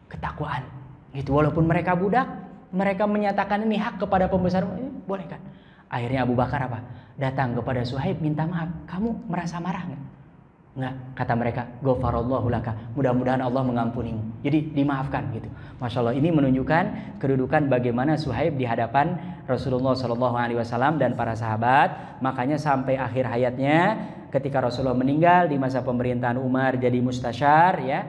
Ketakwaan. Gitu. Walaupun mereka budak, mereka menyatakan ini hak kepada pembesar, boleh kan? Akhirnya Abu Bakar apa? Datang kepada Suhaib minta maaf. Kamu merasa marah nggak? Nggak. Kata mereka, ghafarallahu laka. Mudah-mudahan Allah mengampunimu. Jadi dimaafkan gitu. Masya Allah, ini menunjukkan kedudukan bagaimana Suhaib di hadapan Rasulullah SAW dan para sahabat. Makanya sampai akhir hayatnya, ketika Rasulullah meninggal di masa pemerintahan Umar jadi mustasyar, ya,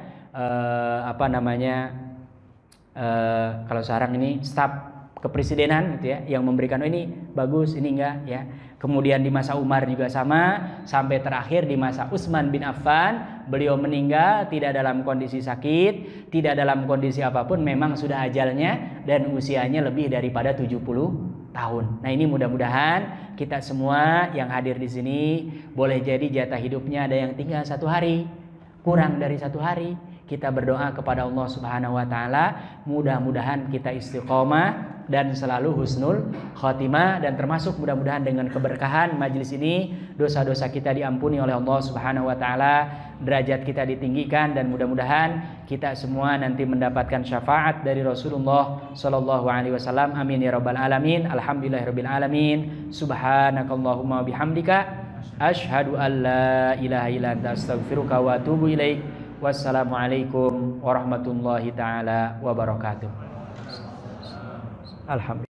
kalau sekarang ini staf kepresidenan gitu, ya, yang memberikan ini bagus, ini enggak, ya. Kemudian di masa Umar juga sama, sampai terakhir di masa Utsman bin Affan, beliau meninggal tidak dalam kondisi sakit, tidak dalam kondisi apapun, memang sudah ajalnya dan usianya lebih daripada 70 tahun. Nah, ini mudah-mudahan kita semua yang hadir di sini boleh jadi jatah hidupnya ada yang tinggal 1 hari, kurang dari 1 hari. Kita berdoa kepada Allah Subhanahu wa taala, mudah-mudahan kita istiqomah dan selalu husnul khotimah, dan termasuk mudah-mudahan dengan keberkahan majelis ini dosa-dosa kita diampuni oleh Allah Subhanahu wa taala, derajat kita ditinggikan, dan mudah-mudahan kita semua nanti mendapatkan syafaat dari Rasulullah sallallahu alaihi wasallam. Amin ya rabbal alamin. Alhamdulillahirabbil alamin. Subhanakallahumma bihamdika asyhadu an la ilaha illa anta astaghfiruka wa atubu ilaik. Wassalamualaikum warahmatullahi taala wabarakatuh. Alhamdulillah.